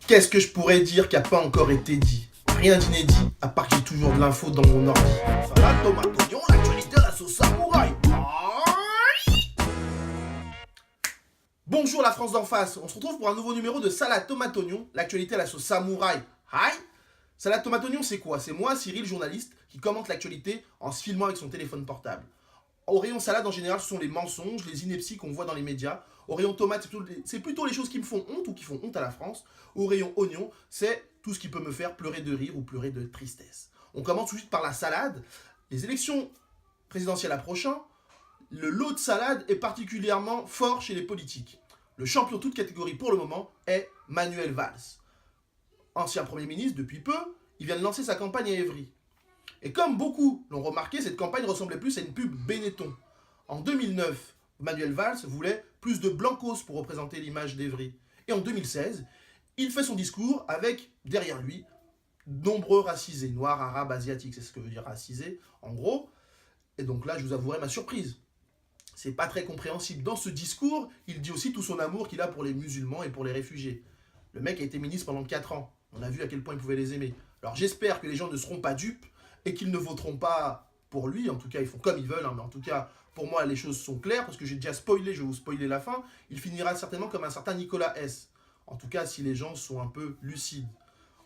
Qu'est-ce que je pourrais dire qui n'a pas encore été dit? Rien d'inédit, à part que j'ai toujours de l'info dans mon ordi. Salade, tomate, oignon, l'actualité à la sauce samouraï. Bonjour la France d'en face, on se retrouve pour un nouveau numéro de Salade, tomate, oignon, l'actualité à la sauce samouraï. Hi. Salade, tomate, oignon, c'est quoi? C'est moi, Cyril, journaliste, qui commente l'actualité en se filmant avec son téléphone portable. Au rayon salade, en général, ce sont les mensonges, les inepties qu'on voit dans les médias. Au rayon tomate, c'est plutôt les choses qui me font honte ou qui font honte à la France. Au rayon oignon, c'est tout ce qui peut me faire pleurer de rire ou pleurer de tristesse. On commence tout de suite par la salade. Les élections présidentielles approchant, le lot de salade est particulièrement fort chez les politiques. Le champion toute catégorie pour le moment est Manuel Valls. Ancien Premier ministre depuis peu, il vient de lancer sa campagne à Évry. Et comme beaucoup l'ont remarqué, cette campagne ressemblait plus à une pub Benetton. En 2009, Manuel Valls voulait plus de blancos pour représenter l'image d'Evry. Et en 2016, il fait son discours avec, derrière lui, nombreux racisés, noirs, arabes, asiatiques, c'est ce que veut dire racisé, en gros. Et donc là, je vous avouerai ma surprise. C'est pas très compréhensible. Dans ce discours, il dit aussi tout son amour qu'il a pour les musulmans et pour les réfugiés. Le mec a été ministre pendant 4 ans. On a vu à quel point il pouvait les aimer. Alors j'espère que les gens ne seront pas dupes et qu'ils ne voteront pas pour lui. En tout cas, ils font comme ils veulent. Mais en tout cas, pour moi, les choses sont claires parce que j'ai déjà spoilé, je vais vous spoiler la fin. Il finira certainement comme un certain Nicolas S. En tout cas, si les gens sont un peu lucides.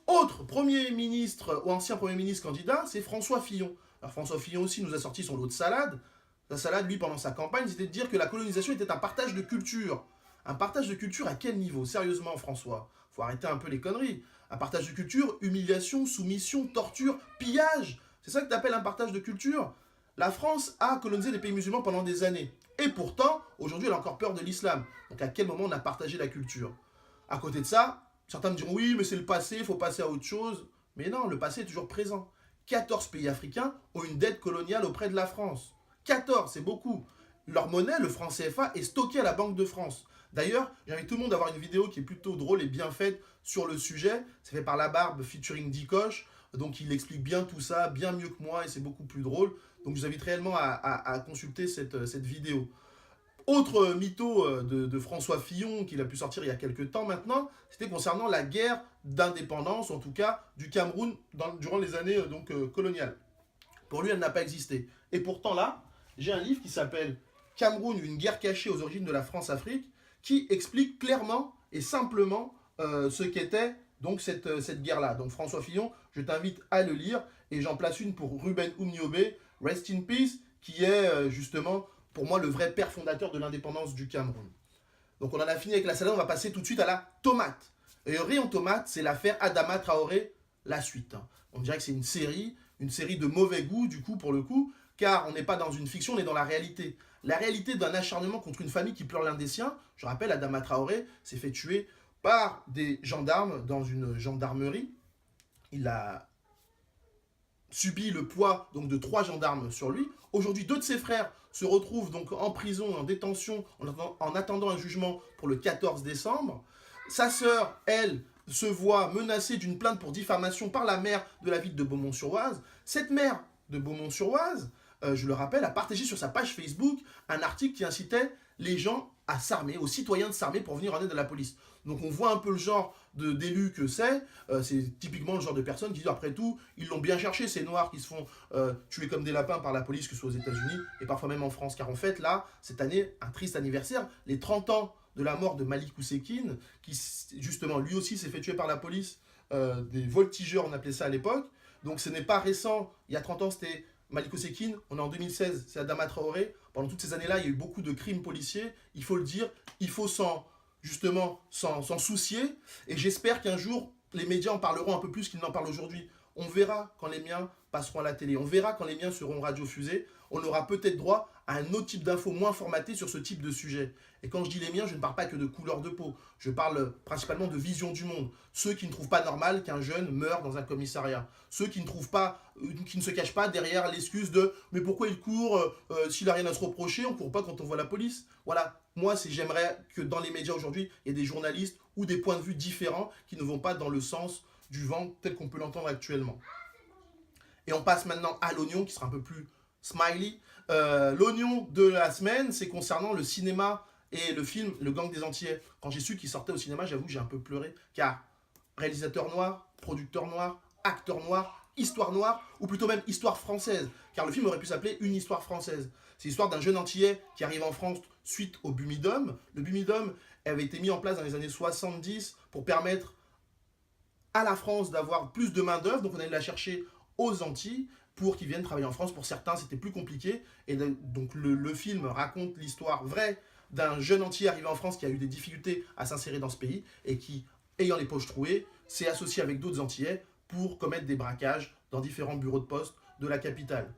Autre Premier ministre ou ancien Premier ministre candidat, c'est François Fillon. Alors François Fillon aussi nous a sorti son lot de salade. La salade, lui, pendant sa campagne, c'était de dire que la colonisation était un partage de culture. Un partage de culture à quel niveau? Sérieusement, François, faut arrêter un peu les conneries. Un partage de culture, humiliation, soumission, torture, pillage. C'est ça que tu appelles un partage de culture? La France a colonisé les pays musulmans pendant des années. Et pourtant, aujourd'hui, elle a encore peur de l'islam. Donc à quel moment on a partagé la culture? À côté de ça, certains me diront oui, mais c'est le passé, il faut passer à autre chose. Mais non, le passé est toujours présent. 14 pays africains ont une dette coloniale auprès de la France. 14, c'est beaucoup. Leur monnaie, le franc CFA, est stocké à la Banque de France. D'ailleurs, j'invite tout le monde à voir une vidéo qui est plutôt drôle et bien faite sur le sujet. C'est fait par La Barbe featuring Dikoche. Donc il explique bien tout ça, bien mieux que moi, et c'est beaucoup plus drôle. Donc je vous invite réellement à consulter cette vidéo. Autre mytho de François Fillon qu'il a pu sortir il y a quelques temps maintenant, c'était concernant la guerre d'indépendance, en tout cas du Cameroun durant les années coloniales. Pour lui, elle n'a pas existé. Et pourtant là, j'ai un livre qui s'appelle Cameroun, une guerre cachée aux origines de la France-Afrique, qui explique clairement et simplement ce qu'était donc cette guerre-là. Donc François Fillon, je t'invite à le lire, et j'en place une pour Ruben Oumniobe, Rest in Peace, qui est justement pour moi le vrai père fondateur de l'indépendance du Cameroun. Donc on en a fini avec la salade, on va passer tout de suite à la tomate. Et le rayon tomate, c'est l'affaire Adama Traoré, la suite. On dirait que c'est une série de mauvais goût du coup pour le coup, car on n'est pas dans une fiction, on est dans la réalité. La réalité d'un acharnement contre une famille qui pleure l'un des siens. Je rappelle, Adama Traoré s'est fait tuer par des gendarmes dans une gendarmerie. Il a subi le poids donc de 3 gendarmes sur lui. Aujourd'hui, 2 de ses frères se retrouvent donc en prison, en détention, en attendant un jugement pour le 14 décembre. Sa sœur, elle, se voit menacée d'une plainte pour diffamation par la maire de la ville de Beaumont-sur-Oise. Cette maire de Beaumont-sur-Oise, je le rappelle, a partagé sur sa page Facebook un article qui incitait les gens à s'armer, aux citoyens de s'armer pour venir en aide à la police. Donc on voit un peu le genre d'élu que c'est. C'est typiquement le genre de personnes qui disent après tout, ils l'ont bien cherché, ces noirs qui se font tuer comme des lapins par la police, que ce soit aux États-Unis et parfois même en France. Car en fait, là, cette année, un triste anniversaire, les 30 ans de la mort de Malik Oussekine, qui justement lui aussi s'est fait tuer par la police, des voltigeurs, on appelait ça à l'époque. Donc ce n'est pas récent, il y a 30 ans c'était Malik Oussekine, on est en 2016, c'est Adama Traoré. Pendant toutes ces années-là, il y a eu beaucoup de crimes policiers, il faut le dire, il faut justement s'en soucier, et j'espère qu'un jour, les médias en parleront un peu plus qu'ils n'en parlent aujourd'hui. On verra quand les miens passeront à la télé, on verra quand les miens seront radiofusés, on aura peut-être droit à un autre type d'infos moins formatées sur ce type de sujet. Et quand je dis les miens, je ne parle pas que de couleur de peau, je parle principalement de vision du monde. Ceux qui ne trouvent pas normal qu'un jeune meure dans un commissariat. Ceux qui ne trouvent pas, qui ne se cachent pas derrière l'excuse de mais pourquoi il court s'il n'a rien à se reprocher, on ne court pas quand on voit la police. Voilà, moi j'aimerais que dans les médias aujourd'hui, il y ait des journalistes ou des points de vue différents qui ne vont pas dans le sens du vent tel qu'on peut l'entendre actuellement. Et on passe maintenant à l'oignon qui sera un peu plus smiley. L'oignon de la semaine, c'est concernant le cinéma et le film Le Gang des Antillais. Quand j'ai su qu'il sortait au cinéma, j'avoue que j'ai un peu pleuré, car réalisateur noir, producteur noir, acteur noir, histoire noire, ou plutôt même histoire française, car le film aurait pu s'appeler Une histoire française. C'est l'histoire d'un jeune Antillais qui arrive en France suite au Bumidum. Le Bumidum avait été mis en place dans les années 70 pour permettre à la France d'avoir plus de main-d'œuvre, donc on allait la chercher aux Antilles pour qu'ils viennent travailler en France. Pour certains, c'était plus compliqué, et donc le film raconte l'histoire vraie d'un jeune Antillais arrivé en France qui a eu des difficultés à s'insérer dans ce pays et qui, ayant les poches trouées, s'est associé avec d'autres Antillais pour commettre des braquages dans différents bureaux de poste de la capitale.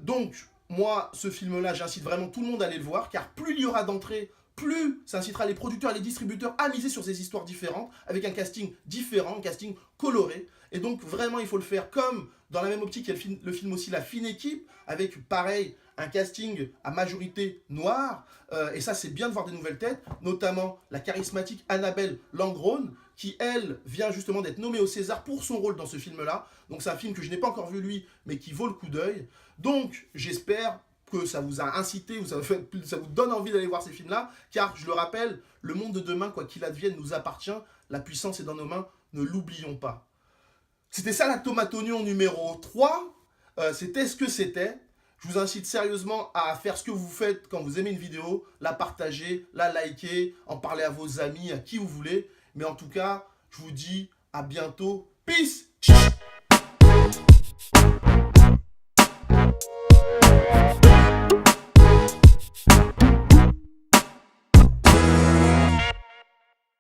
Donc, moi, ce film-là, j'incite vraiment tout le monde à aller le voir, car plus il y aura d'entrées, plus ça incitera les producteurs et les distributeurs à miser sur des histoires différentes, avec un casting différent, un casting coloré. Et donc, vraiment, il faut le faire comme dans la même optique, il y a le film aussi La Fine Équipe, avec, pareil, un casting à majorité noire. Et ça, c'est bien de voir des nouvelles têtes, notamment la charismatique Annabelle Langrone, qui, elle, vient justement d'être nommée au César pour son rôle dans ce film-là. Donc, c'est un film que je n'ai pas encore vu, lui, mais qui vaut le coup d'œil. Donc, j'espère que ça vous a incité ou ça vous donne envie d'aller voir ces films-là, car, je le rappelle, le monde de demain, quoi qu'il advienne, nous appartient. La puissance est dans nos mains, ne l'oublions pas. C'était ça la tomate oignon numéro 3. C'était ce que c'était. Je vous incite sérieusement à faire ce que vous faites quand vous aimez une vidéo, la partager, la liker, en parler à vos amis, à qui vous voulez. Mais en tout cas, je vous dis à bientôt. Peace!